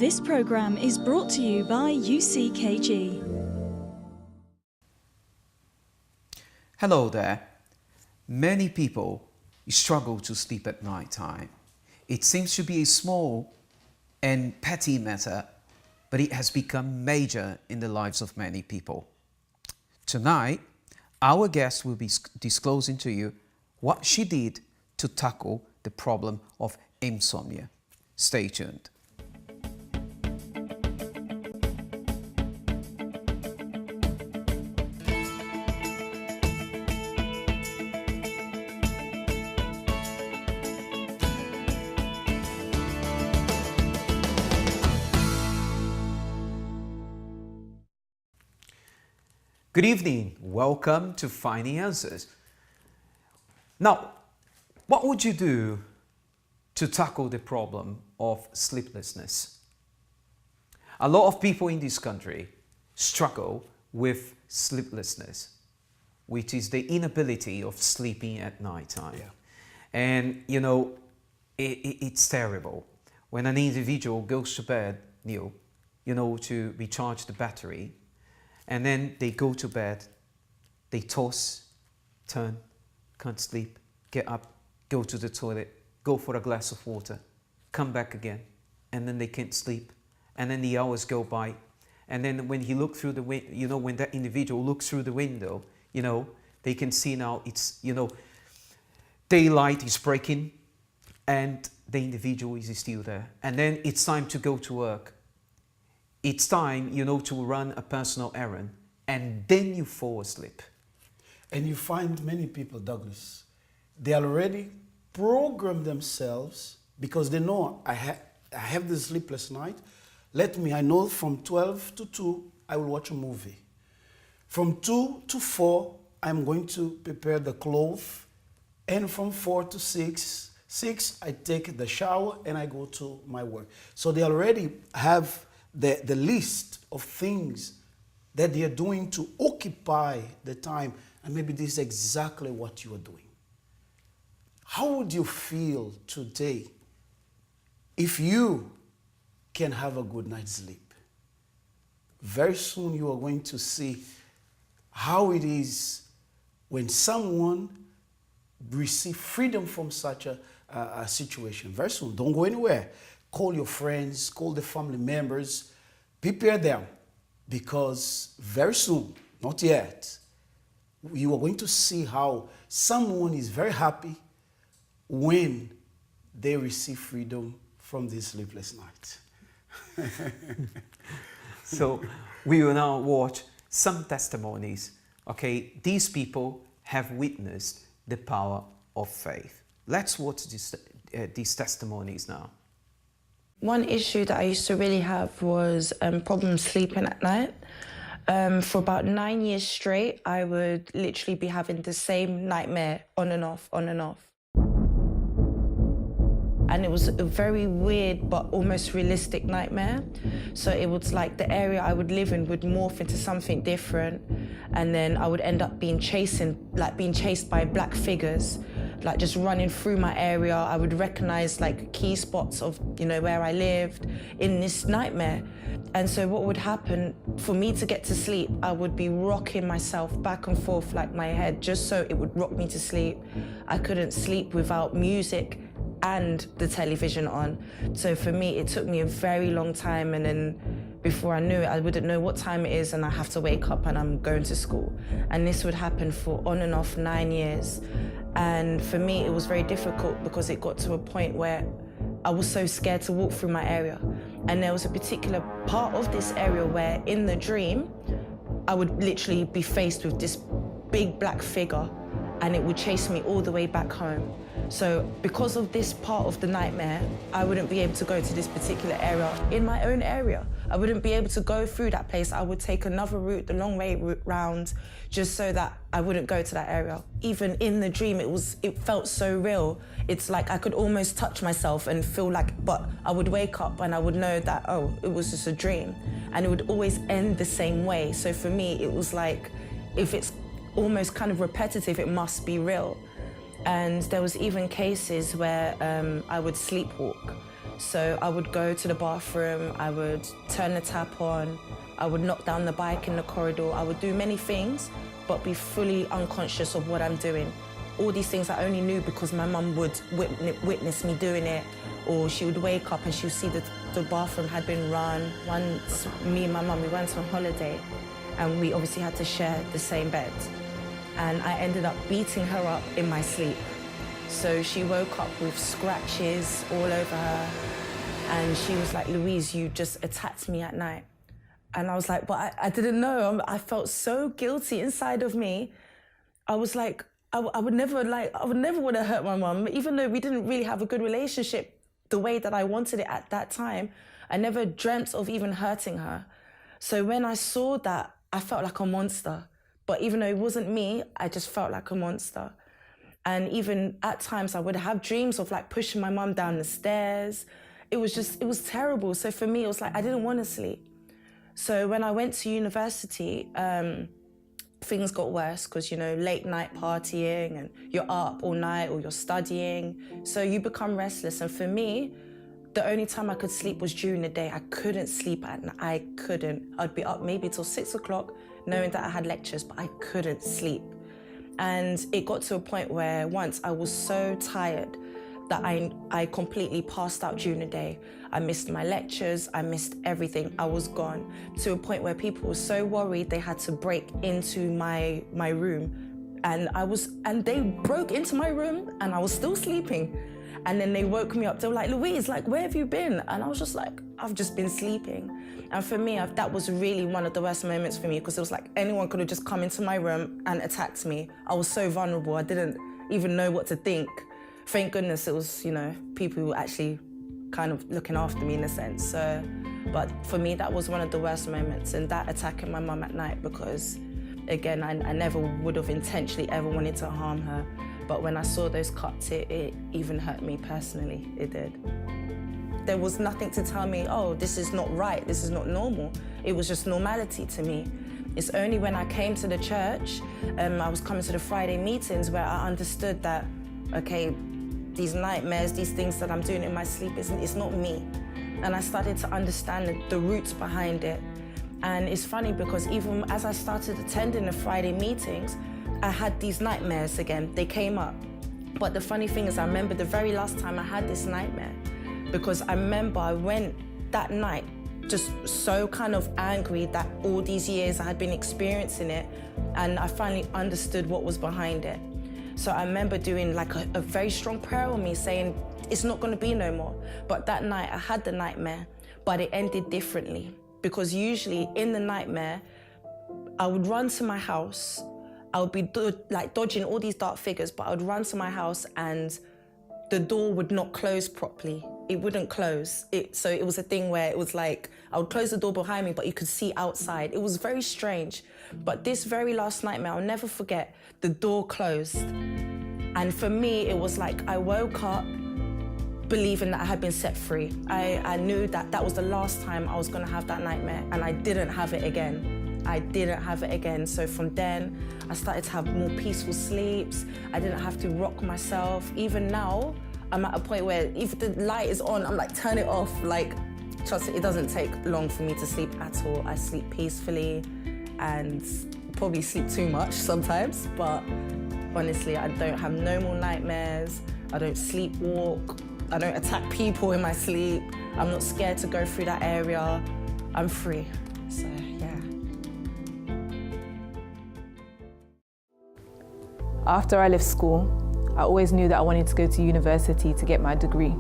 This program is brought to you by UCKG. Hello there. Many people struggle to sleep at night time. It seems to be a small and petty matter, but it has become major in the lives of many people. Tonight, our guest will be disclosing to you what she did to tackle the problem of insomnia. Stay tuned. Good evening. Welcome to Finding Answers. Now, what would you do to tackle the problem of sleeplessness? A lot of people in this country struggle with sleeplessness, which is the inability of sleeping at night time. Yeah. And, it's terrible. When an individual goes to bed, to recharge the battery, and then they go to bed, they toss, turn, can't sleep, get up, go to the toilet, go for a glass of water, come back again, and then they can't sleep. And then the hours go by. And then when he look through the window, when that individual looks through the window, they can see now it's, daylight is breaking and the individual is still there. And then it's time to go to work. It's time, to run a personal errand, and then you fall asleep. And you find many people, Douglas, they already program themselves because they know I have this sleepless night. I know from 12 to 2, I will watch a movie. From 2 to 4, I'm going to prepare the clothes. And from 4 to 6, I take the shower and I go to my work. So they already have the list of things that they are doing to occupy the time, and maybe this is exactly what you are doing. How would you feel today if you can have a good night's sleep? Very soon you are going to see how it is when someone receives freedom from such a situation. Very soon, don't go anywhere. Call your friends, call the family members, prepare them, because very soon, not yet, you are going to see how someone is very happy when they receive freedom from this sleepless night. So we will now watch some testimonies. Okay, these people have witnessed the power of faith. Let's watch these testimonies now. One issue that I used to really have was problems sleeping at night. For about 9 years straight, I would literally be having the same nightmare on and off, on and off. And it was a very weird but almost realistic nightmare. So it was like the area I would live in would morph into something different. And then I would end up being chased by black figures, like just running through my area. I would recognize like key spots of, where I lived in this nightmare. And so what would happen, for me to get to sleep, I would be rocking myself back and forth like my head, just so it would rock me to sleep. I couldn't sleep without music and the television on. So for me, it took me a very long time, and then before I knew it, I wouldn't know what time it is and I have to wake up and I'm going to school. And this would happen for on and off 9 years. And for me, it was very difficult because it got to a point where I was so scared to walk through my area. And there was a particular part of this area where in the dream, I would literally be faced with this big black figure and it would chase me all the way back home. So because of this part of the nightmare, I wouldn't be able to go to this particular area in my own area. I wouldn't be able to go through that place. I would take another route, the long way round, just so that I wouldn't go to that area. Even in the dream, it felt so real. It's like I could almost touch myself and feel like, but I would wake up and I would know that, oh, it was just a dream. And it would always end the same way. So for me, it was like, if it's almost kind of repetitive, it must be real. And there was even cases where I would sleepwalk. So I would go to the bathroom, I would turn the tap on, I would knock down the bike in the corridor, I would do many things, but be fully unconscious of what I'm doing. All these things I only knew because my mum would witness me doing it, or she would wake up and she would see that the bathroom had been run. Once, me and my mum, we went on holiday, and we obviously had to share the same bed. And I ended up beating her up in my sleep. So she woke up with scratches all over her, and she was like, "Louise, you just attacked me at night." And I was like, but I didn't know. I felt so guilty inside of me. I was like, I would never want to hurt my mum, even though we didn't really have a good relationship the way that I wanted it at that time. I never dreamt of even hurting her. So when I saw that, I felt like a monster. But even though it wasn't me, I just felt like a monster. And even at times I would have dreams of like pushing my mum down the stairs. It was terrible. So for me, it was like, I didn't want to sleep. So when I went to university, things got worse because, you know, late night partying and you're up all night or you're studying. So you become restless. And for me, the only time I could sleep was during the day. I couldn't sleep at night. I couldn't. I'd be up maybe till 6 o'clock knowing that I had lectures, but I couldn't sleep. And it got to a point where once I was so tired that I completely passed out during the day. I missed my lectures, I missed everything, I was gone. To a point where people were so worried they had to break into my room. And they broke into my room and I was still sleeping. And then they woke me up, they were like, "Louise, like, where have you been?" And I was just like, "I've just been sleeping." And for me, that was really one of the worst moments for me because it was like anyone could have just come into my room and attacked me. I was so vulnerable, I didn't even know what to think. Thank goodness it was, you know, people who were actually kind of looking after me in a sense. So, but for me, that was one of the worst moments, and that attacking my mum at night because, again, I never would have intentionally ever wanted to harm her. But when I saw those cuts, it even hurt me personally, it did. There was nothing to tell me, oh, this is not right, this is not normal. It was just normality to me. It's only when I came to the church, I was coming to the Friday meetings where I understood that, okay, these nightmares, these things that I'm doing in my sleep, it's not me. And I started to understand the roots behind it. And it's funny because even as I started attending the Friday meetings, I had these nightmares again, they came up. But the funny thing is I remember the very last time I had this nightmare because I remember I went that night just so kind of angry that all these years I had been experiencing it, and I finally understood what was behind it. So I remember doing like a very strong prayer on me saying, it's not gonna be no more. But that night I had the nightmare, but it ended differently because usually in the nightmare, I would run to my house, I would be dodging all these dark figures, but I would run to my house and the door would not close properly. It wouldn't close. So it was a thing where it was like, I would close the door behind me, but you could see outside. It was very strange. But this very last nightmare, I'll never forget, the door closed. And for me, it was like I woke up believing that I had been set free. I knew that that was the last time I was gonna have that nightmare, and I didn't have it again. I didn't have it again. So from then, I started to have more peaceful sleeps. I didn't have to rock myself. Even now, I'm at a point where if the light is on, I'm like, turn it off. Like, trust me, it doesn't take long for me to sleep at all. I sleep peacefully and probably sleep too much sometimes, but honestly, I don't have no more nightmares. I don't sleepwalk. I don't attack people in my sleep. I'm not scared to go through that area. I'm free, so yeah. After I left school, I always knew that I wanted to go to university to get my degree,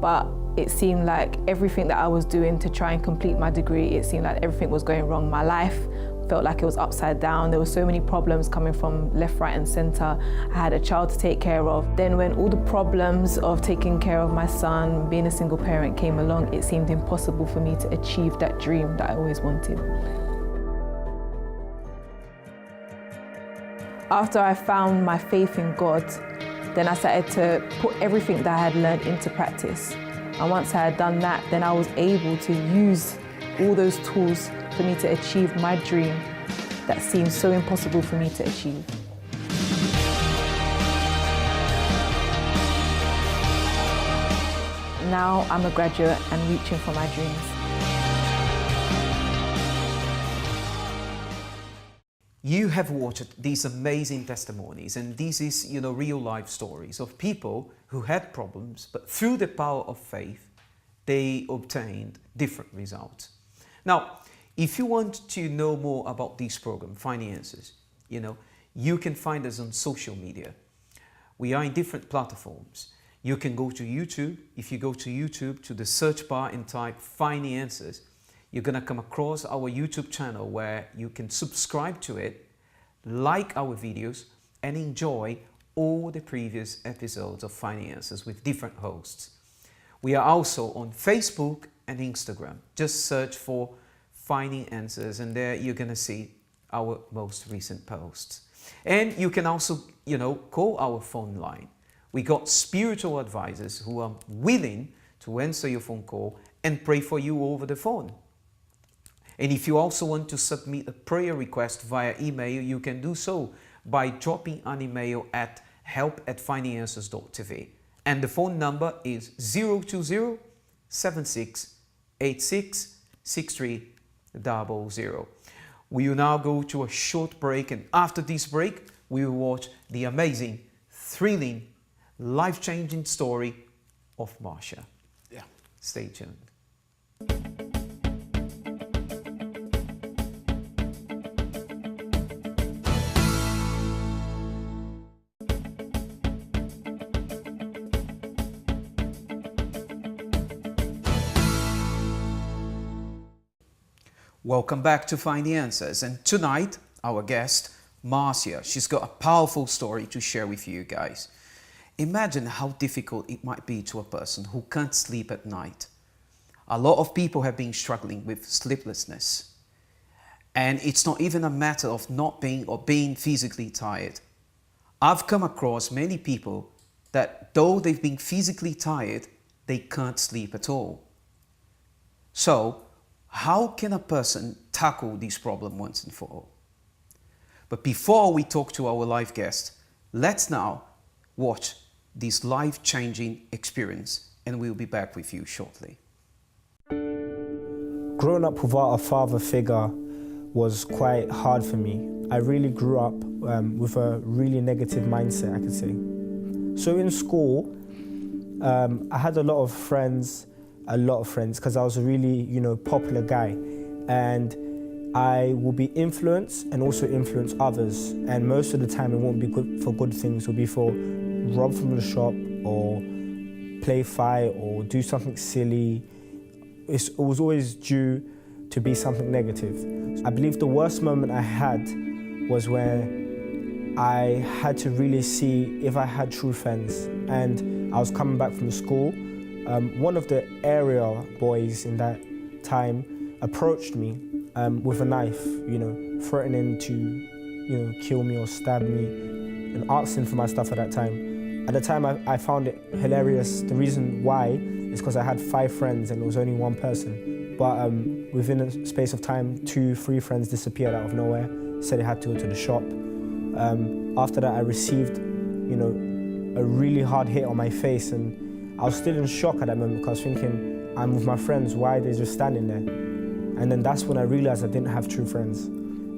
but it seemed like everything that I was doing to try and complete my degree, it seemed like everything was going wrong. My life felt like it was upside down. There were so many problems coming from left, right, and center. I had a child to take care of. Then when all the problems of taking care of my son, being a single parent came along, it seemed impossible for me to achieve that dream that I always wanted. After I found my faith in God, then I started to put everything that I had learned into practice. And once I had done that, then I was able to use all those tools for me to achieve my dream that seemed so impossible for me to achieve. now I'm a graduate and reaching for my dreams. You have watched these amazing testimonies, and this is, real life stories of people who had problems, but through the power of faith, they obtained different results. Now, if you want to know more about this program, Finances, you can find us on social media. We are in different platforms. You can go to YouTube. If you go to YouTube, to the search bar and type Finances, you're going to come across our YouTube channel where you can subscribe to it, like our videos, and enjoy all the previous episodes of Finances with different hosts. We are also on Facebook and Instagram. Just search for Finances, and there you're going to see our most recent posts. And you can also, call our phone line. We got spiritual advisors who are willing to answer your phone call and pray for you over the phone. And if you also want to submit a prayer request via email, you can do so by dropping an email at help@finances.tv. And the phone number is 020 76 86 6300. We will now go to a short break, and after this break, we will watch the amazing, thrilling, life-changing story of Marsha. Yeah. Stay tuned. Welcome back to Finances, and tonight our guest Marcia, she's got a powerful story to share with you guys. Imagine how difficult it might be to a person who can't sleep at night. A lot of people have been struggling with sleeplessness, and it's not even a matter of not being or being physically tired. I've come across many people that though they've been physically tired, they can't sleep at all. So how can a person tackle this problem once and for all? But before we talk to our live guest, let's now watch this life-changing experience, and we'll be back with you shortly. Growing up without a father figure was quite hard for me. I really grew up with a really negative mindset, I could say. So in school, I had a lot of friends, because I was a really, popular guy. And I will be influenced and also influence others. And most of the time it won't be good for good things. It will be for rob from the shop or play fight or do something silly. It was always due to be something negative. I believe the worst moment I had was when I had to really see if I had true friends. And I was coming back from school. One of the area boys in that time approached me with a knife, threatening to, kill me or stab me, and asking for my stuff at that time. At the time, I found it hilarious. The reason why is because I had 5 friends and it was only one person. But within a space of time, 2-3 friends disappeared out of nowhere, said they had to go to the shop. After that, I received, a really hard hit on my face, and I was still in shock at that moment because I was thinking, I'm with my friends, why are they just standing there? And then that's when I realized I didn't have true friends.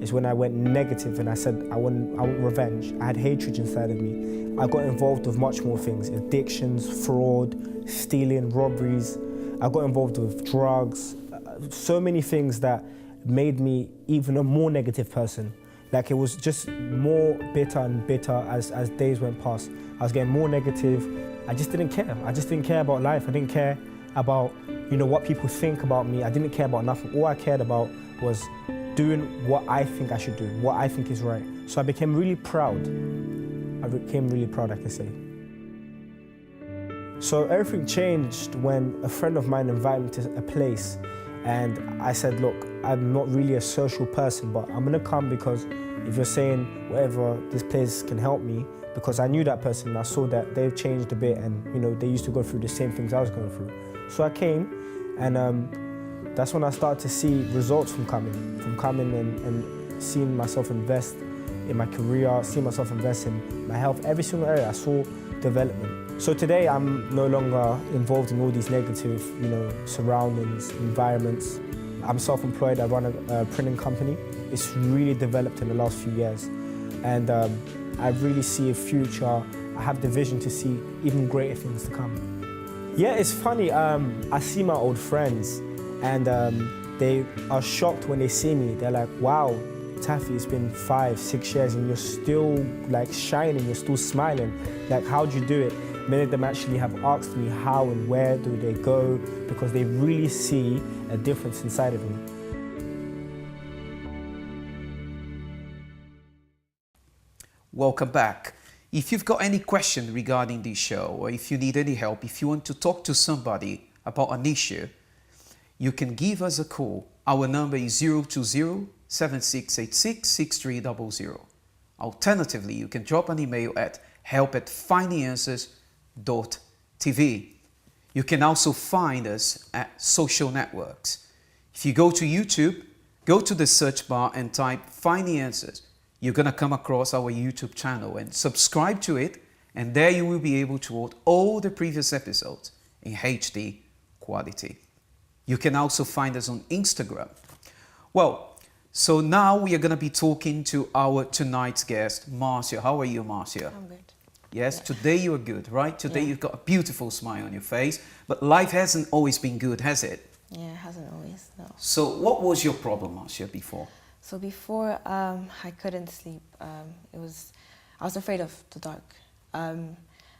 It's when I went negative and I said, I want revenge. I had hatred inside of me. I got involved with much more things, addictions, fraud, stealing, robberies. I got involved with drugs, so many things that made me even a more negative person. Like it was just more bitter and bitter as days went past. I was getting more negative. I just didn't care. I just didn't care about life. I didn't care about, what people think about me. I didn't care about nothing. All I cared about was doing what I think I should do, what I think is right. So I became really proud. I can say. So everything changed when a friend of mine invited me to a place, and I said, look, I'm not really a social person, but I'm gonna come because if you're saying whatever, this place can help me, because I knew that person and I saw that they've changed a bit and they used to go through the same things I was going through. So I came, and that's when I started to see results from coming and seeing myself invest in my career, seeing myself invest in my health. Every single area I saw development. So today I'm no longer involved in all these negative, surroundings, environments. I'm self-employed, I run a printing company. It's really developed in the last few years. And I really see a future. I have the vision to see even greater things to come. Yeah, it's funny. I see my old friends and they are shocked when they see me. They're like, wow, Taffy, it's been 5-6 years and you're still like shining, you're still smiling. Like, how'd you do it? Many of them actually have asked me how and where do they go because they really see a difference inside of me. Welcome back. If you've got any question regarding this show, or if you need any help, if you want to talk to somebody about an issue, you can give us a call. Our number is 020-7686-6300. Alternatively, you can drop an email at help@findanswers.tv. You can also find us at social networks. If you go to YouTube, go to the search bar and type Find the Answers. You're going to come across our YouTube channel and subscribe to it, and there you will be able to watch all the previous episodes in HD quality. You can also find us on Instagram. Well, so now we are going to be talking to our tonight's guest, Marcia. How are you, Marcia? I'm good. Yes, Yeah. Today you are good, right? Today Yeah. you've got a beautiful smile on your face, but life hasn't always been good, has it? Yeah, it hasn't always, no. So what was your problem, Marcia, before? So before, I couldn't sleep. I was afraid of the dark. I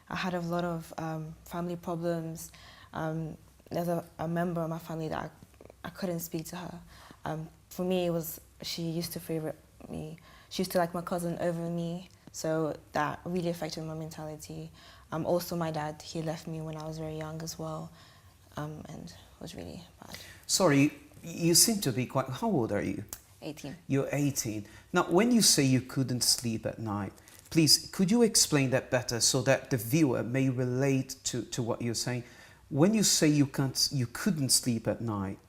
had a lot of family problems. There's a member of my family that I couldn't speak to her. For me, it was, she used to favorite me. She used to like my cousin over me. So that really affected my mentality. Also, my dad, he left me when I was very young as well, and it was really bad. Sorry, you seem to be quite... How old are you? 18. You're 18. Now, when you say you couldn't sleep at night, please, could you explain that better so that the viewer may relate to what you're saying? When you say you couldn't sleep at night,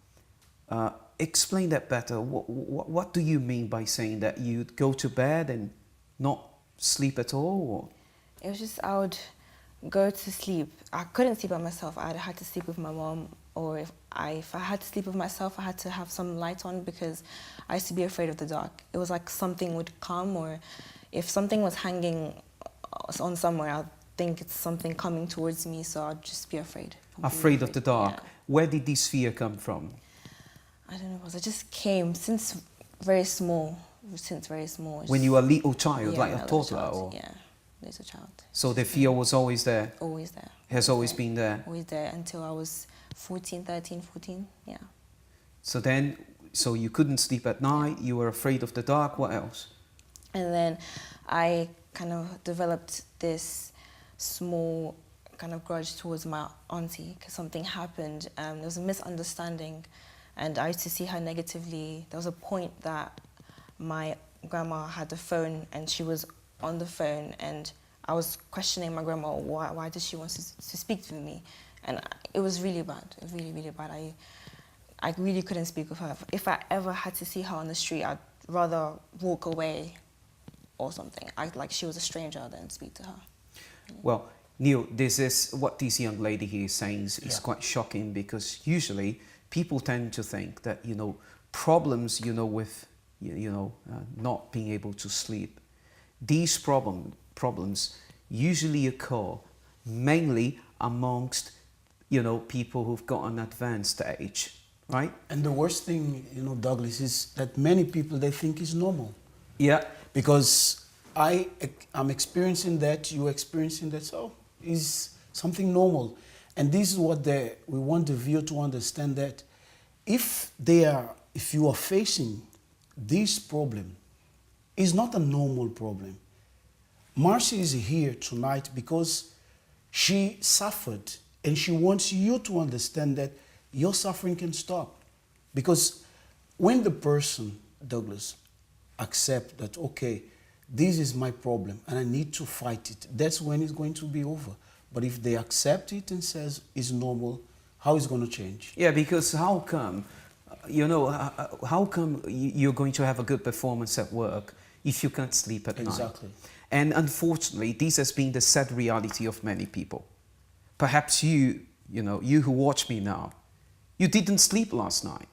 explain that better. What do you mean by saying that? You'd go to bed and not sleep at all? Or? It was just, I would go to sleep. I couldn't sleep by myself. I had to sleep with my mom, or if I had to sleep with myself, I had to have some light on because I used to be afraid of the dark. It was like something would come, or if something was hanging on somewhere, I'd think it's something coming towards me, so I'd just be afraid. Afraid of the dark. Yeah. Where did this fear come from? I don't know, it just came since very small. When you were a little child, Yeah, like a little toddler? child, Or? Yeah, little child. So the fear was always there? Always there. Has always been there? Always there until I was 14, yeah. So you couldn't sleep at night, you were afraid of the dark, what else? And then I kind of developed this small kind of grudge towards my auntie because something happened. There was a misunderstanding and I used to see her negatively. There was a point that my grandma had the phone and she was on the phone and I was questioning my grandma, why did she want to speak to me? And it was really bad, really, really bad. I really couldn't speak with her. If I ever had to see her on the street, I'd rather walk away or something. Act like she was a stranger than speak to her. Well, Neil, this is what this young lady here is saying is quite shocking because usually people tend to think that, problems, with, not being able to sleep. These problems usually occur mainly amongst, people who've got an advanced age, right? And the worst thing, Douglas, is that many people, they think is normal. Yeah. Because I'm experiencing that, you're experiencing that, so it's something normal. And this is what we want the viewer to understand, that if you are facing this problem, it's not a normal problem. Marcia is here tonight because she suffered, and she wants you to understand that your suffering can stop. Because when the person, Douglas, accept that, okay, this is my problem and I need to fight it, that's when it's going to be over. But if they accept it and says it's normal, how is it going to change? Yeah, because how come you're going to have a good performance at work if you can't sleep at night? Exactly. And unfortunately, this has been the sad reality of many people. perhaps you who watch me now, you didn't sleep last night.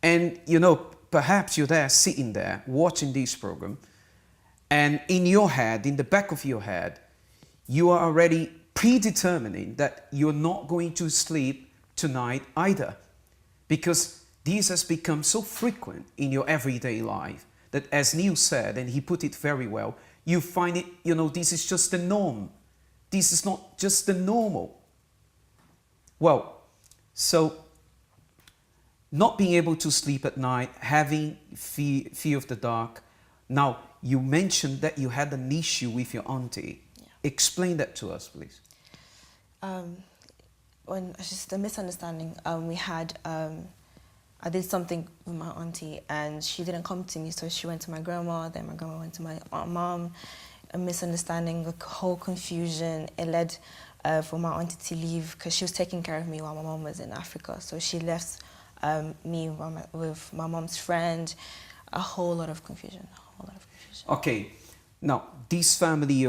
And, perhaps you're there, sitting there, watching this program, and in your head, in the back of your head, you are already predetermining that you're not going to sleep tonight either. Because this has become so frequent in your everyday life that, as Neil said, and he put it very well, you find it, this is just the norm. This is not just the normal. Well, so not being able to sleep at night, having fear of the dark. Now, you mentioned that you had an issue with your auntie. Yeah. Explain that to us, please. When it's just a misunderstanding, we had, I did something with my auntie and she didn't come to me, so she went to my grandma, then my grandma went to my mom. A misunderstanding, a whole confusion. It led for my auntie to leave because she was taking care of me while my mom was in Africa. So she left me with my mom's friend. A whole lot of confusion. Okay, now these family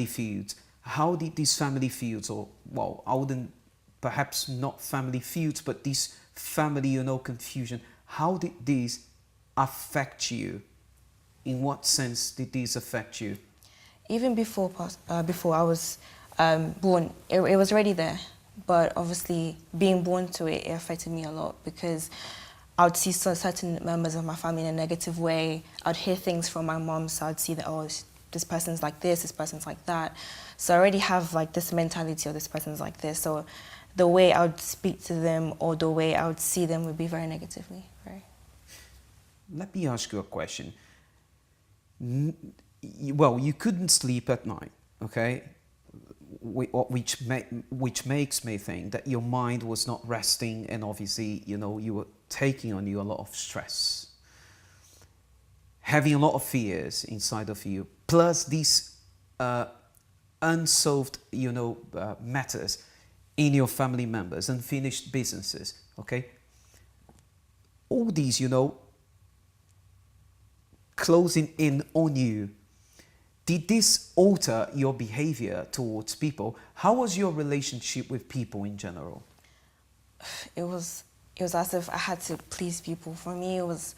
feuds. How did these family feuds, or well, I wouldn't, perhaps not family feuds, but this family, confusion. How did these affect you? In what sense did these affect you? Even before I was born, it was already there. But obviously, being born to it, it affected me a lot because I would see certain members of my family in a negative way. I'd hear things from my mom, so I'd see that, oh, this person's like this person's like that. So I already have like this mentality, or this person's like this. So the way I would speak to them or the way I would see them would be very negatively. Right. Let me ask you a question. Well, you couldn't sleep at night, okay? Which makes me think that your mind was not resting, and obviously, you were taking on you a lot of stress, having a lot of fears inside of you, plus these unsolved, matters in your family members, unfinished businesses, okay? All these, closing in on you. Did this alter your behavior towards people? How was your relationship with people in general? It was as if I had to please people. For me, it was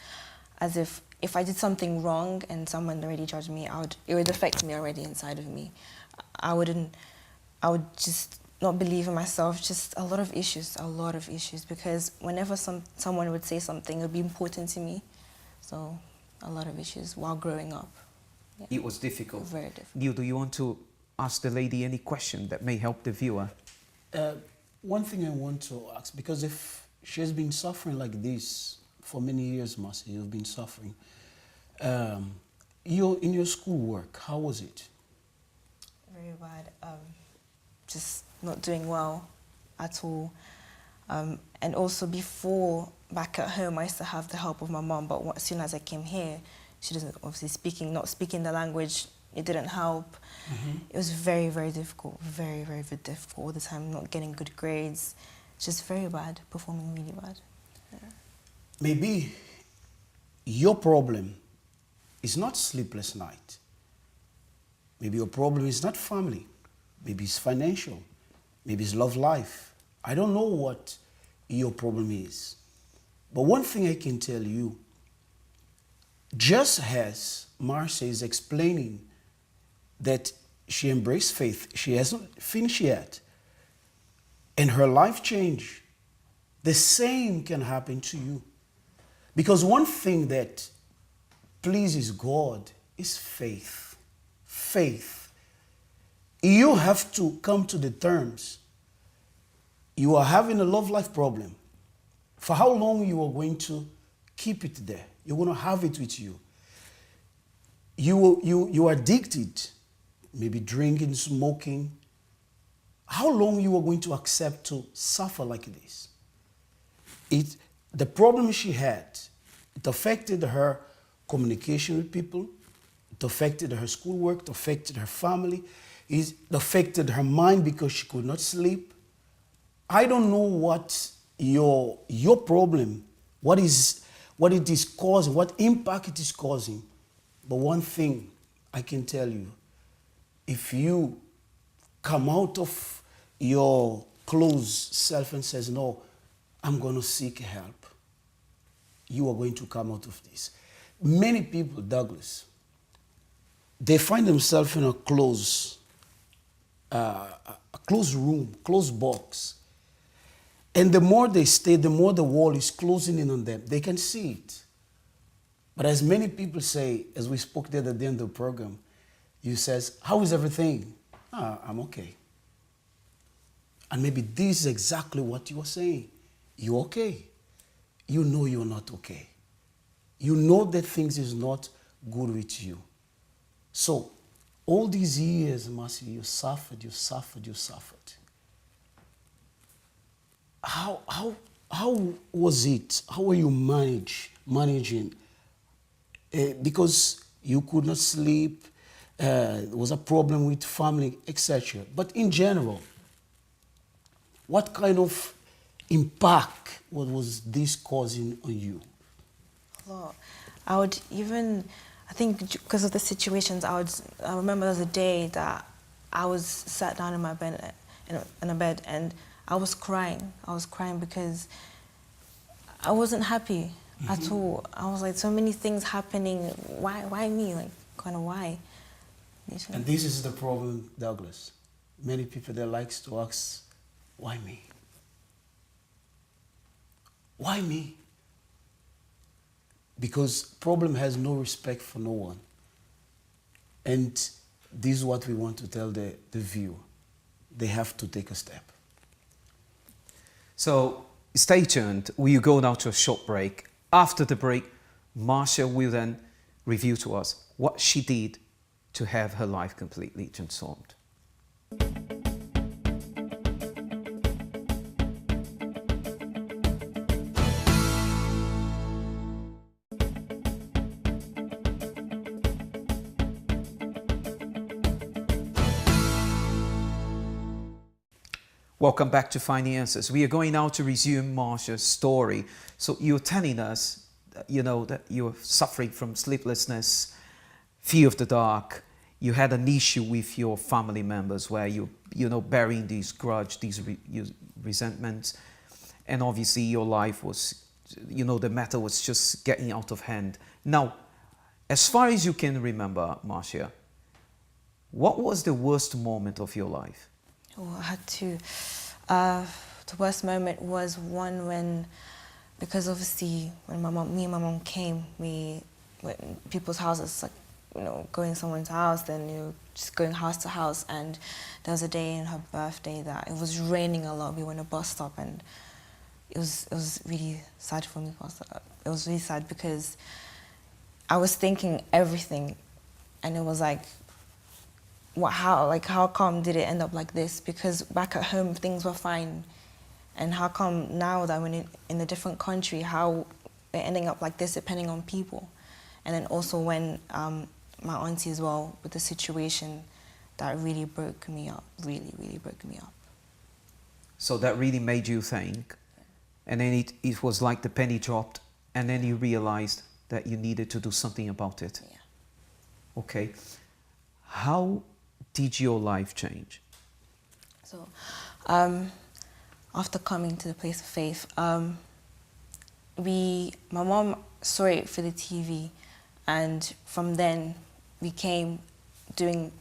as if I did something wrong and someone already judged me, it would affect me already inside of me. I would just not believe in myself, just a lot of issues, because whenever someone would say something, it would be important to me. So a lot of issues while growing up. Yeah. It was difficult. Very difficult. Neil, do you want to ask the lady any question that may help the viewer? One thing I want to ask, because if she has been suffering like this for many years, Marcy, you've been suffering. In your schoolwork, how was it? Very bad. Just not doing well at all. And also before, back at home, I used to have the help of my mom, but as soon as I came here, she doesn't, obviously not speaking the language, it didn't help. Mm-hmm. It was very, very difficult, very, very, very difficult all the time, not getting good grades, just very bad, performing really bad. Yeah. Maybe your problem is not sleepless night. Maybe your problem is not family. Maybe it's financial. Maybe it's love life. I don't know what your problem is. But one thing I can tell you, just as Marcia is explaining that she embraced faith, she hasn't finished yet, and her life changed, the same can happen to you. Because one thing that pleases God is faith. Faith. You have to come to the terms. You are having a love life problem. For how long you are going to keep it there? You're going to have it with you. You are addicted, maybe drinking, smoking. How long you are going to accept to suffer like this? The problem she had, it affected her communication with people, it affected her schoolwork, it affected her family, it affected her mind because she could not sleep. I don't know what your problem, what it is causing, what impact it is causing. But one thing I can tell you, if you come out of your closed self and says, no, I'm going to seek help, you are going to come out of this. Many people, Douglas, they find themselves in a closed room, closed box. And the more they stay, the more the wall is closing in on them. They can see it. But as many people say, as we spoke there at the end of the program, you says, how is everything? I'm okay. And maybe this is exactly what you are saying. You're okay. You know you're not okay. You know that things is not good with you. So, all these years, Marcy, you suffered. How was it? How were you managing? Because you could not sleep, there was a problem with family, etc. But in general, what kind of impact was this causing on you? A lot. I think because of the situations, I remember there was a day that I was sat down in my bed, in a bed, and I was crying. I was crying because I wasn't happy at all. I was like, so many things happening. Why me? Like, kind of why? And this is the problem, Douglas. Many people that likes to ask, why me? Why me? Because problem has no respect for no one. And this is what we want to tell the viewer. They have to take a step. So stay tuned. We go now to a short break. After the break, Marcia will then review to us what she did to have her life completely transformed. Welcome back to Finding Answers. We are going now to resume Marcia's story. So you're telling us, that you're suffering from sleeplessness, fear of the dark. You had an issue with your family members where you burying these grudge, these resentments. And obviously your life was, the matter was just getting out of hand. Now, as far as you can remember, Marcia, what was the worst moment of your life? Oh, I had to. The worst moment was one when, because obviously when me and my mom came, we went in people's houses, like, going someone's house, then just going house to house. And there was a day in her birthday that it was raining a lot. We were in a bus stop, and it was really sad for me. It was really sad because I was thinking everything, and it was like, how come did it end up like this? Because back at home things were fine, and how come now that we're in a different country, how we're ending up like this depending on people? And then also when my auntie as well, with the situation, that really broke me up, really broke me up. So that really made you think, and then it was like the penny dropped, and then you realized that you needed to do something about it. Yeah. Okay. How did your life change? So, after coming to the place of faith, my mom saw it for the TV, and from then we came doing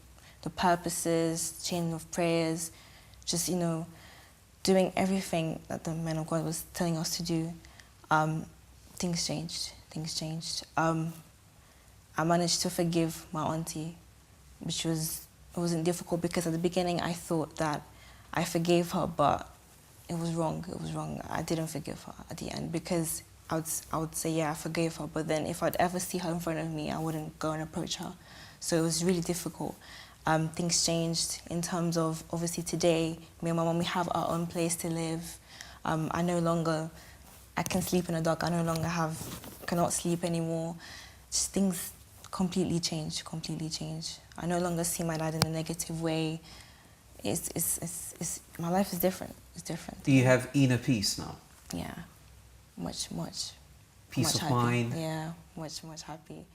the purposes, chain of prayers, just, doing everything that the man of God was telling us to do. Things changed. I managed to forgive my auntie, which wasn't difficult, because at the beginning I thought that I forgave her, but it was wrong. I didn't forgive her at the end, because I would say, yeah, I forgave her, but then if I'd ever see her in front of me, I wouldn't go and approach her. So it was really difficult. Things changed in terms of, obviously today, me and my mom, we have our own place to live. I can sleep in the dark. I no longer cannot sleep anymore. Just things completely changed. I no longer see my dad in a negative way. My life is different. It's different. Do you have inner peace now? Yeah, much. Peace of happy. mind? Yeah, much happy.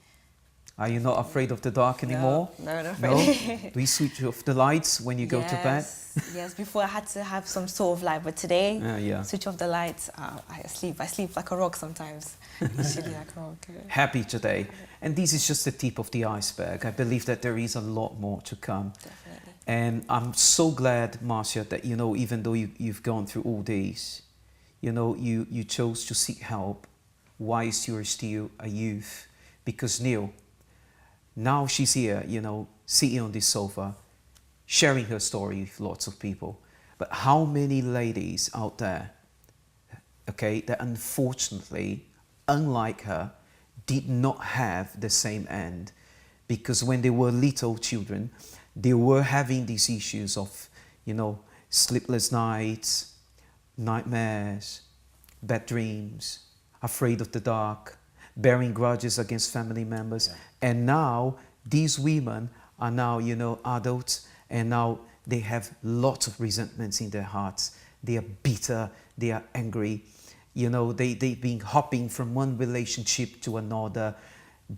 Are you not afraid of the dark anymore? No, not No? afraid. Do you switch off the lights when you go to bed? Yes, before I had to have some sort of light, but today, Yeah. switch off the lights, I sleep. I sleep like a rock sometimes. Usually like a rock. Happy today. And this is just the tip of the iceberg. I believe that there is a lot more to come. Definitely. And I'm so glad, Marcia, that, you know, even though you've gone through all these, you know, you chose to seek help whilst you're still a youth. Because Neil, now she's here, you know, sitting on this sofa, sharing her story with lots of people. But how many ladies out there, okay, that unfortunately, unlike her, did not have the same end? Because when they were little children, they were having these issues of, you know, sleepless nights, nightmares, bad dreams, afraid of the dark, bearing grudges against family members. Yeah. And now these women are now, you know, adults, and now they have lots of resentments in their hearts. They are bitter, they are angry. You know, they've been hopping from one relationship to another.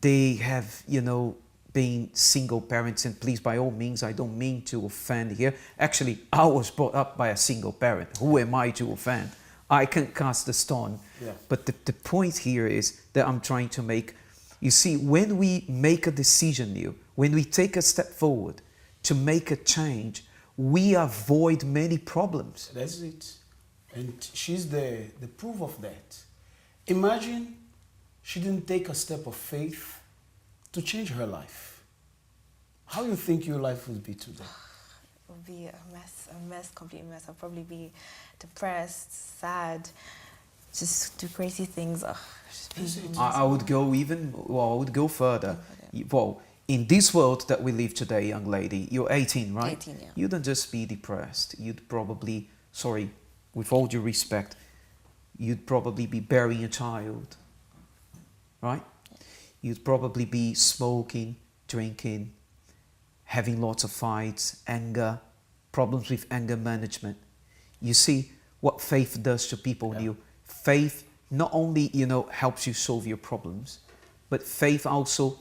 They have, you know, been single parents, and please, by all means, I don't mean to offend here. Actually, I was brought up by a single parent. Who am I to offend? I can cast a stone. Yeah. But the point here is that I'm trying to make, you see, when we make a decision, when we take a step forward to make a change, we avoid many problems. That's it. And she's the proof of that. Imagine she didn't take a step of faith to change her life. How do you think your life would be today? It would be a mess, complete mess. I'd probably be depressed, sad, just do crazy things. I would go even, well, I would go further. Well, in this world that we live today, young lady, you're 18, right? 18, yeah. You don't just be depressed. You'd probably, sorry, with all due respect, you'd probably be burying a child, right? You'd probably be smoking, drinking, having lots of fights, anger, problems with anger management. You see what faith does to people, Neil. Faith not only, you know, helps you solve your problems, but faith also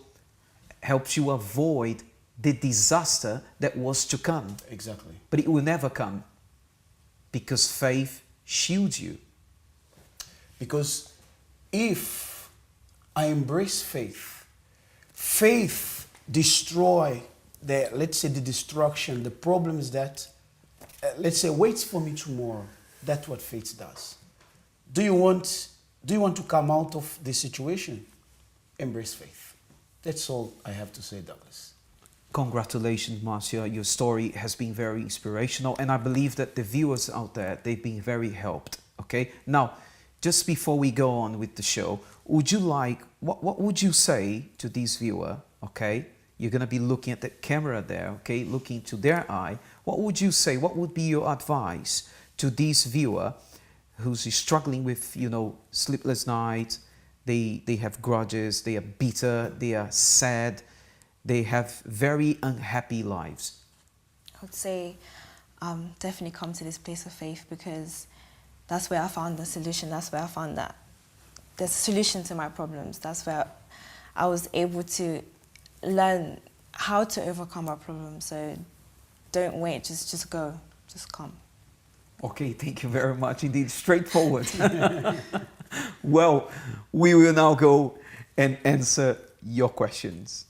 helps you avoid the disaster that was to come. Exactly. But it will never come, because faith shields you. Because if I embrace faith, faith destroy the, let's say, the destruction, the problems that, let's say, waits for me tomorrow. That's what faith does. Do you want to come out of this situation? Embrace faith. That's all I have to say, Douglas. Congratulations, Marcia. Your story has been very inspirational, and I believe that the viewers out there, they've been very helped. Okay. Now, just before we go on with the show, would you like, what would you say to this viewer? Okay. You're going to be looking at the camera there, okay, looking to their eye. What would you say? What would be your advice to this viewer who's struggling with, you know, sleepless nights? They have grudges, they are bitter, they are sad, they have very unhappy lives. I would say definitely come to this place of faith, because that's where I found the solution. That's where I found that there's a solution to my problems. That's where I was able to learn how to overcome our problems. So don't wait, just go, just come. Okay, thank you very much indeed. Straightforward. Well, we will now go and answer your questions.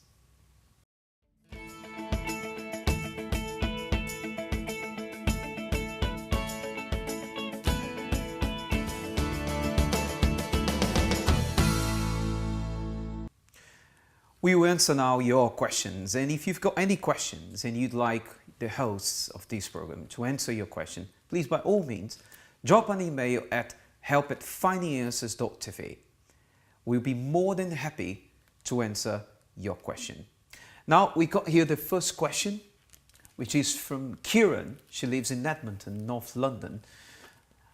We will answer now your questions, and if you've got any questions and you'd like the hosts of this program to answer your question, please by all means drop an email at help@findinganswers.tv. We'll be more than happy to answer your question. Now we got here the first question, which is from Kieran. She lives in Edmonton, North London.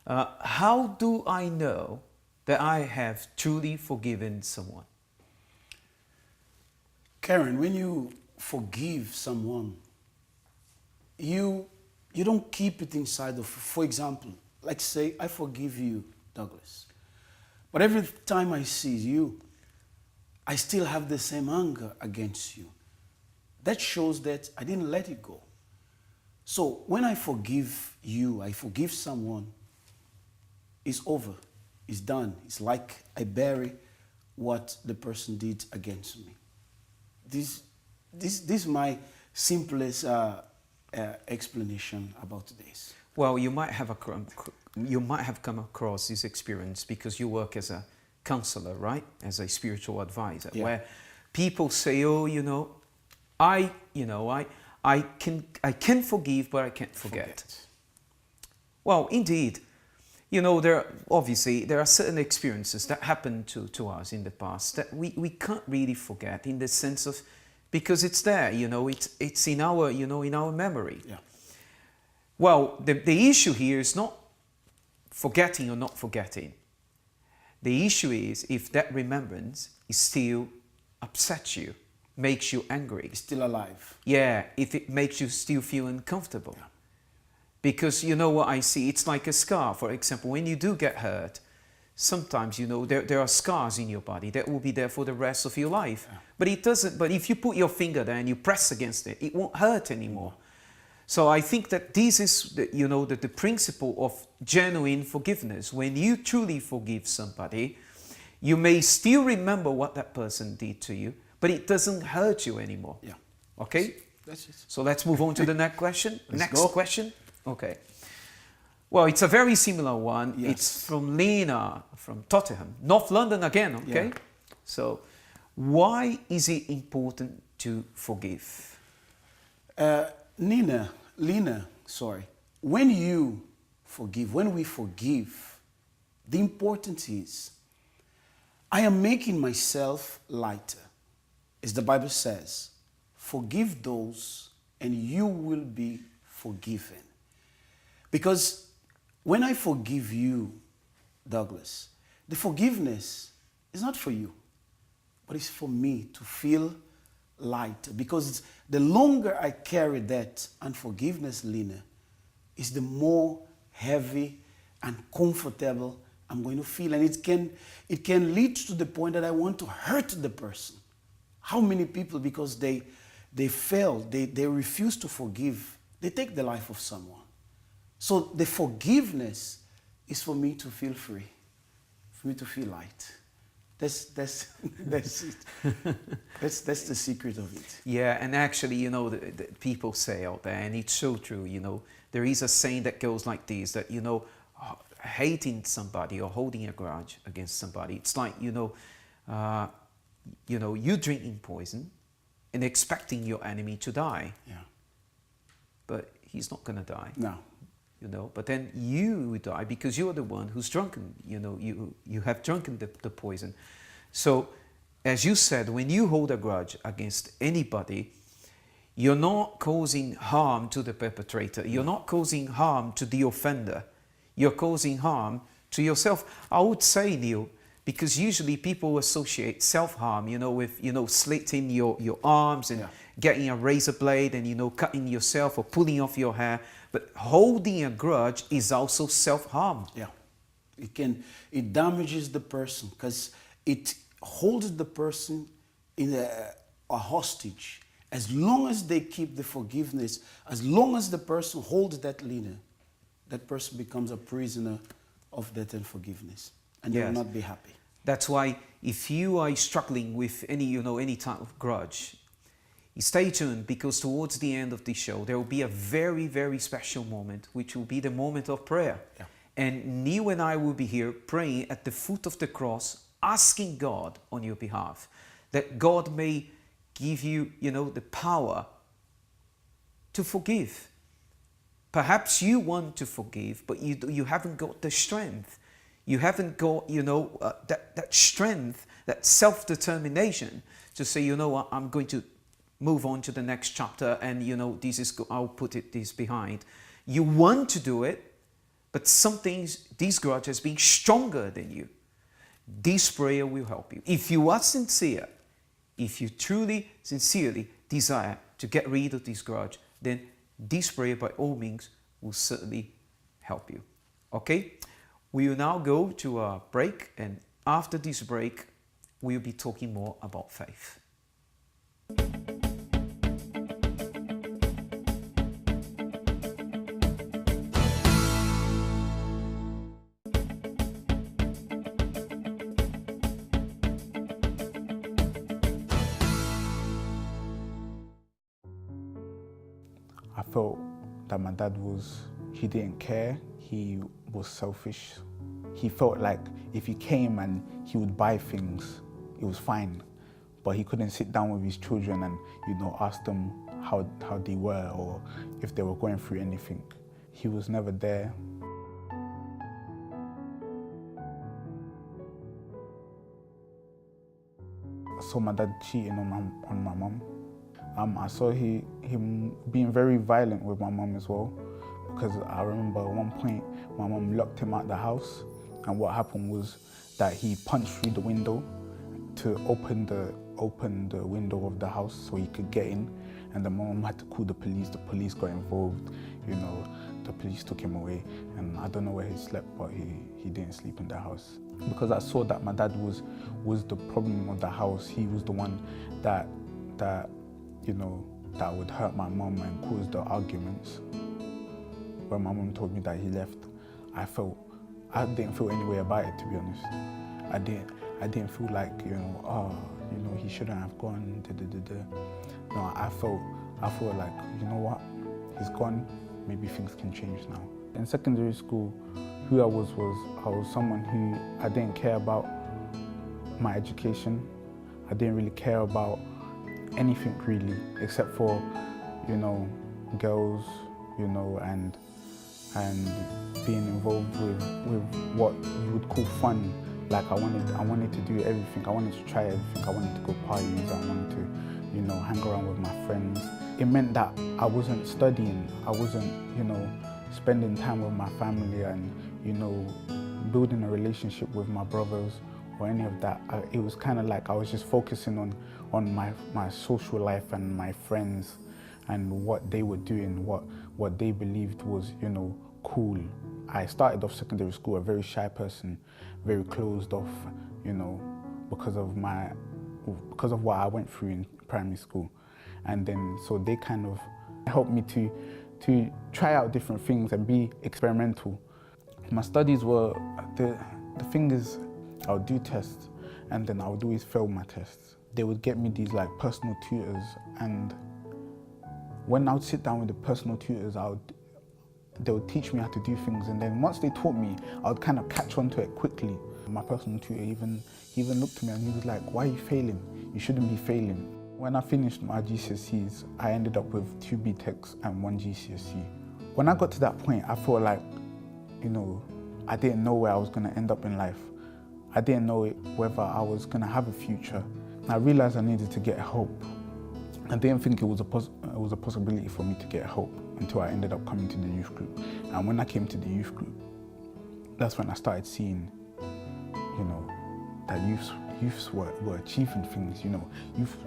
How do I know that I have truly forgiven someone? Karen, when you forgive someone, you don't keep it inside of, for example, let's say I forgive you, Douglas. But every time I see you, I still have the same anger against you. That shows that I didn't let it go. So when I forgive you, I forgive someone, it's over, it's done. It's like I bury what the person did against me. This is my simplest explanation about this. Well, you might have come across this experience because you work as a counselor, right? As a spiritual advisor, Yeah. where people say, "Oh, I can forgive, but I can't forget." Well, indeed, there are certain experiences that happened to us in the past that we can't really forget, in the sense of, because it's there, it's in our in our memory. Yeah. Well, the issue here is not forgetting or not forgetting. The issue is if that remembrance is still upsets you, makes you angry. It's still alive. Yeah, if it makes you still feel uncomfortable. Yeah. Because what I see, it's like a scar. For example, when you do get hurt, sometimes, there are scars in your body that will be there for the rest of your life. Yeah. But it doesn't, but if you put your finger there and you press against it, it won't hurt anymore. So I think that this is, the principle of genuine forgiveness. When you truly forgive somebody, you may still remember what that person did to you, but it doesn't hurt you anymore. Yeah. Okay? That's it. So let's move on to the next question. Let's go. Question. Okay. Well, it's a very similar one. Yes. It's from Lena from Tottenham, North London again. Okay. Yeah. So, why is it important to forgive? Lena, when you forgive, when we forgive, the importance is, I am making myself lighter. As the Bible says, forgive those and you will be forgiven. Because when I forgive you, Douglas, the forgiveness is not for you, but it's for me to feel light. Because the longer I carry that unforgiveness, Lena, is the more heavy and comfortable I'm going to feel. And it can lead to the point that I want to hurt the person. How many people, because they fail, they refuse to forgive, they take the life of someone. So the forgiveness is for me to feel free, for me to feel light. That's it. That's the secret of it. Yeah, and actually, the people say out there, and it's so true, there is a saying that goes like this, that, hating somebody or holding a grudge against somebody, it's like, you drinking poison and expecting your enemy to die. Yeah. But he's not going to die. No. But then you would die because you're the one who's drunken, you have drunken the poison. So, as you said, when you hold a grudge against anybody, you're not causing harm to the perpetrator. You're not causing harm to the offender. You're causing harm to yourself. I would say, Neil, because usually people associate self-harm, with, slitting your arms and getting a razor blade and, cutting yourself or pulling off your hair. But holding a grudge is also self-harm. Yeah. It damages the person because it holds the person in a hostage. As long as they keep the forgiveness, as long as the person holds that leader, that person becomes a prisoner of that unforgiveness. And they will not be happy. That's why if you are struggling with any type of grudge, stay tuned, because towards the end of the show, there will be a very, very special moment, which will be the moment of prayer. Yeah. And Neil and I will be here praying at the foot of the cross, asking God on your behalf, that God may give you, the power to forgive. Perhaps you want to forgive, but you haven't got the strength. You haven't got, that strength, that self-determination to say, I'm going to move on to the next chapter and, I'll put this behind. You want to do it, but these grudges being stronger than you. This prayer will help you. If you are sincere, if you truly, sincerely desire to get rid of this grudge, then this prayer by all means will certainly help you. Okay? We will now go to a break, and after this break, we'll be talking more about faith. I felt that my dad he didn't care, he was selfish. He felt like if he came and he would buy things, it was fine. But he couldn't sit down with his children and, ask them how they were or if they were going through anything. He was never there. I saw my dad cheating on my mum. I saw him being very violent with my mum as well, because I remember at one point my mum locked him out the house, and what happened was that he punched through the window to open the window of the house so he could get in, and the mum had to call the police got involved, the police took him away, and I don't know where he slept, but he didn't sleep in the house. Because I saw that my dad was the problem of the house. He was the one that would hurt my mum and cause the arguments. When my mum told me that he left, I didn't feel any way about it, to be honest. I didn't feel like, he shouldn't have gone, No, I felt like, you know what, he's gone, maybe things can change now. In secondary school, who I was someone who I didn't care about my education. I didn't really care about anything really, except for, girls, and being involved with what you would call fun. Like I wanted to do everything. I wanted to try everything. I wanted to go parties. I wanted to, hang around with my friends. It meant that I wasn't studying. I wasn't, spending time with my family and, building a relationship with my brothers or any of that. It was kind of like I was just focusing on my social life and my friends and what they were doing, what they believed was, cool. I started off secondary school a very shy person, very closed off, because of what I went through in primary school. And then, so they kind of helped me to try out different things and be experimental. My studies were, the thing is, I would do tests and then I would always fail my tests. They would get me these like personal tutors, and when I would sit down with the personal tutors, they would teach me how to do things, and then once they taught me, I would kind of catch on to it quickly. My personal tutor even looked at me and he was like, "Why are you failing? You shouldn't be failing." When I finished my GCSEs, I ended up with 2 BTECs and 1 GCSE. When I got to that point, I felt like, I didn't know where I was going to end up in life. I didn't know whether I was going to have a future. I realized I needed to get help. I didn't think it was a possibility for me to get help until I ended up coming to the youth group. And when I came to the youth group, that's when I started seeing, that youths were achieving things,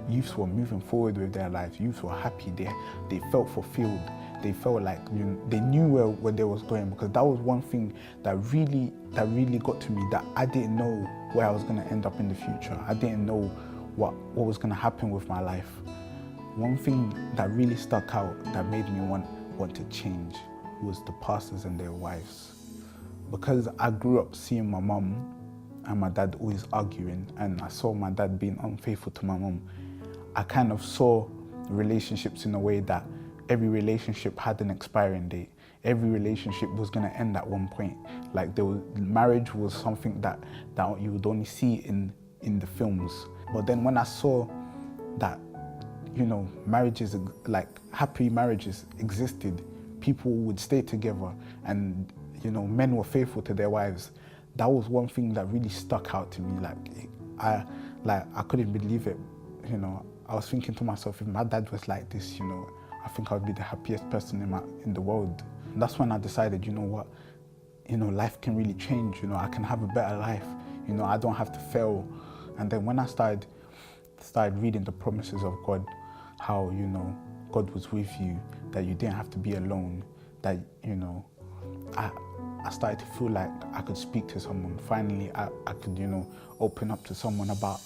youths were moving forward with their lives, youths were happy, they felt fulfilled, they felt like they knew where they was going, because that was one thing that really got to me, that I didn't know where I was going to end up in the future. I didn't know what was going to happen with my life. One thing that really stuck out that made me want to change was the pastors and their wives. Because I grew up seeing my mum and my dad always arguing, and I saw my dad being unfaithful to my mum, I kind of saw relationships in a way that every relationship had an expiring date. Every relationship was going to end at one point. Like marriage was something that you would only see in the films. But then when I saw that, marriages, like happy marriages existed, people would stay together, and men were faithful to their wives, that was one thing that really stuck out to me. I couldn't believe it. I was thinking to myself, if my dad was like this, I think I would be the happiest person in the world. And that's when I decided, life can really change. I can have a better life. I don't have to fail. And then when I started reading the promises of God, how God was with you, that you didn't have to be alone, that I started to feel like I could speak to someone. Finally, I could, open up to someone about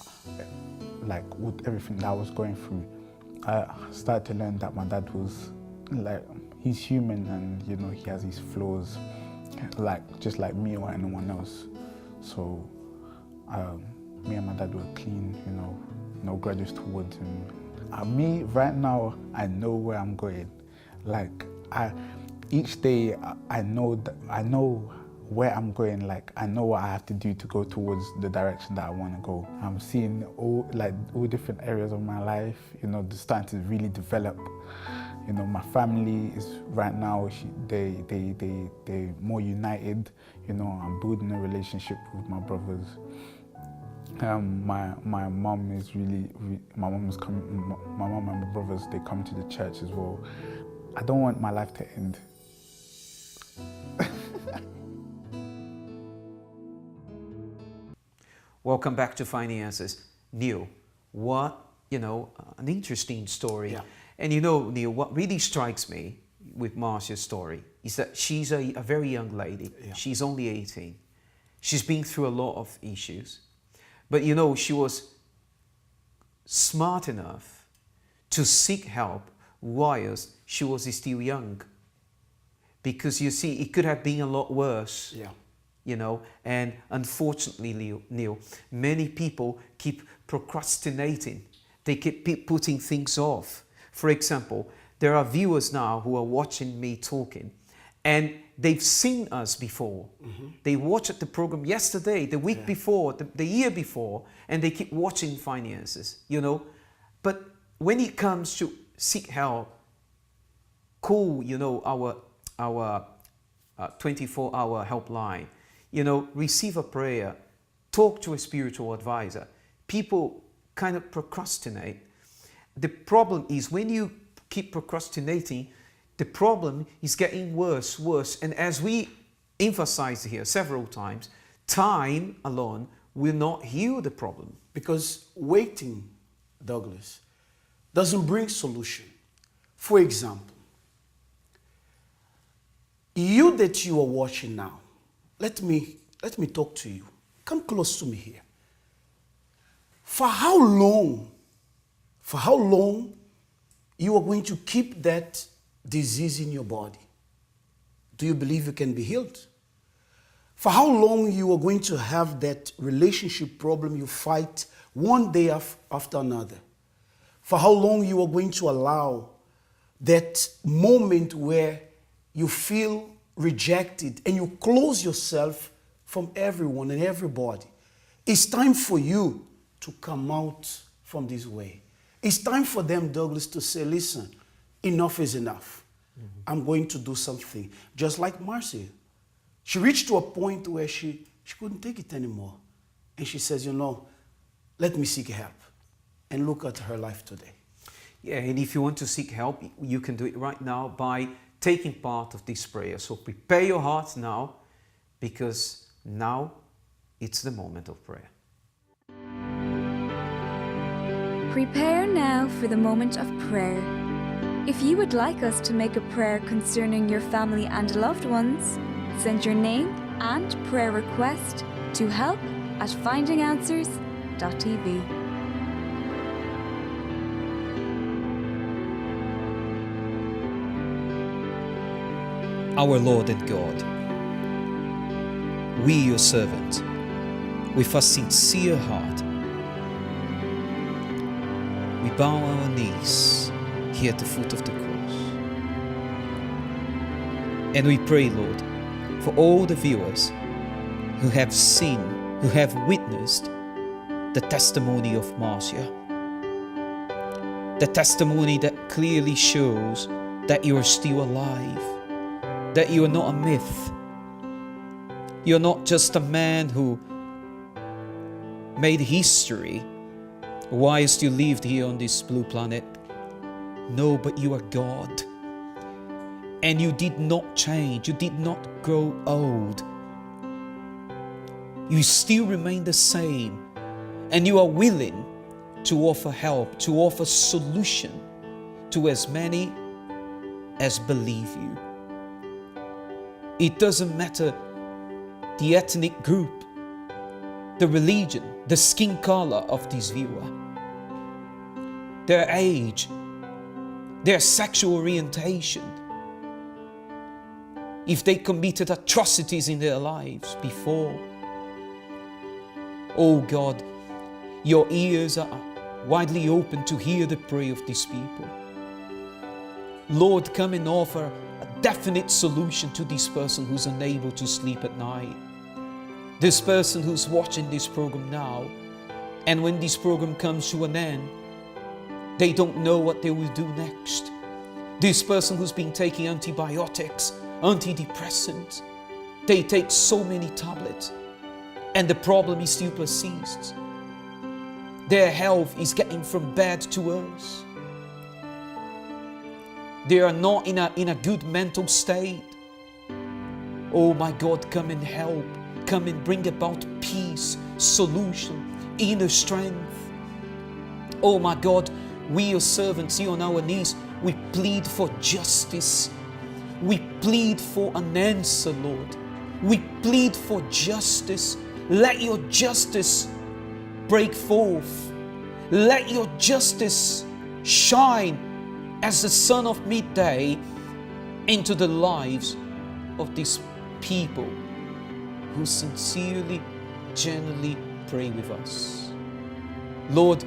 like with everything that I was going through. I started to learn that my dad was like, he's human and he has his flaws, just like me or anyone else. So me and my dad were clean, no grudges towards him. Me right now, I know where I'm going. Like each day, I know where I'm going. Like I know what I have to do to go towards the direction that I want to go. I'm seeing all different areas of my life, starting to really develop. My family is right now, they're more united. I'm building a relationship with my brothers. My mom is my mom and my brothers, they come to the church as well. I don't want my life to end. Welcome back to Finances. Neil, an interesting story. Yeah. And Neil, what really strikes me with Marcia's story is that she's a very young lady. Yeah. She's only 18. She's been through a lot of issues. But she was smart enough to seek help whilst she was still young. Because it could have been a lot worse. Yeah. And unfortunately, Neil, many people keep procrastinating. They keep putting things off. For example, there are viewers now who are watching me talking, and they've seen us before. Mm-hmm. They watched the program yesterday, the week before, the year before, and they keep watching Finances, But when it comes to seek help, call, our 24-hour helpline, receive a prayer, talk to a spiritual advisor. People kind of procrastinate. The problem is when you keep procrastinating, the problem is getting worse. And as we emphasized here several times, time alone will not heal the problem. Because waiting, Douglas, doesn't bring solution. For example, you that you are watching now, let me talk to you. Come close to me here. For how long you are going to keep that disease in your body? Do you believe you can be healed? For how long you are going to have that relationship problem you fight one day after another? For how long you are going to allow that moment where you feel rejected and you close yourself from everyone and everybody? It's time for you to come out from this way. It's time for them, Douglas, to say, listen, enough is enough. Mm-hmm. I'm going to do something. Just like Marcia. She reached to a point where she couldn't take it anymore. And she says, let me seek help. And look at her life today. Yeah, and if you want to seek help, you can do it right now by taking part of this prayer. So prepare your heart now, because now it's the moment of prayer. Prepare now for the moment of prayer. If you would like us to make a prayer concerning your family and loved ones, send your name and prayer request to help@findinganswers.tv. Our Lord and God, we, your servant, with a sincere heart, we bow our knees here at the foot of the cross. And we pray, Lord, for all the viewers who have seen, who have witnessed the testimony of Marcia. The testimony that clearly shows that you are still alive, that you are not a myth. You're not just a man who made history whilst you lived here on this blue planet. No, but you are God. And you did not change. You did not grow old. You still remain the same. And you are willing to offer help, to offer solution to as many as believe you. It doesn't matter the ethnic group, the religion, the skin color of this viewer, their age, their sexual orientation, if they committed atrocities in their lives before. Oh God, your ears are widely open to hear the prayer of these people. Lord, come and offer a definite solution to this person who's unable to sleep at night. This person who's watching this program now, and when this program comes to an end, they don't know what they will do next. This person who's been taking antibiotics, antidepressants, they take so many tablets, and the problem is still persists. Their health is getting from bad to worse. They are not in a good mental state. Oh my God, come and help. Come and bring about peace, solution, inner strength. Oh my God, we your servants here on our knees, we plead for justice. We plead for an answer, Lord. We plead for justice. Let your justice break forth. Let your justice shine as the sun of midday into the lives of these people who sincerely, genuinely pray with us. Lord,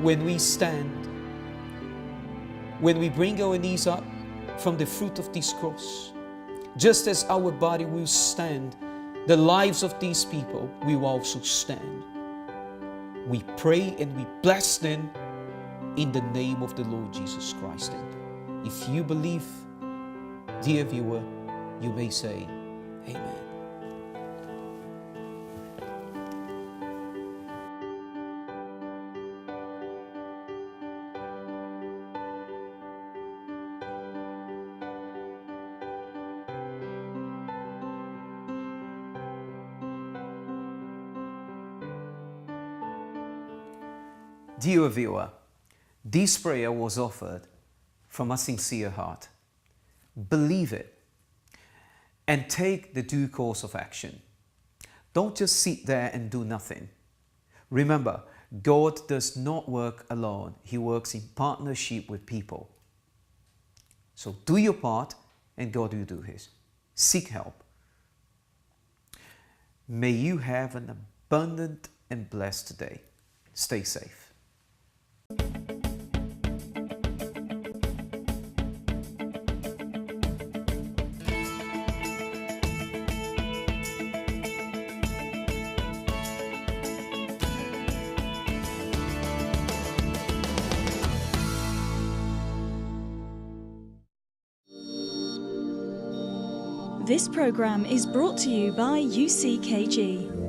when we stand, when we bring our knees up from the fruit of this cross, just as our body will stand, the lives of these people will also stand. We pray and we bless them in the name of the Lord Jesus Christ. And if you believe, dear viewer, you may say, Amen. Dear viewer, this prayer was offered from a sincere heart. Believe it and take the due course of action. Don't just sit there and do nothing. Remember, God does not work alone. He works in partnership with people. So do your part and God will do His. Seek help. May you have an abundant and blessed day. Stay safe. This program is brought to you by UCKG.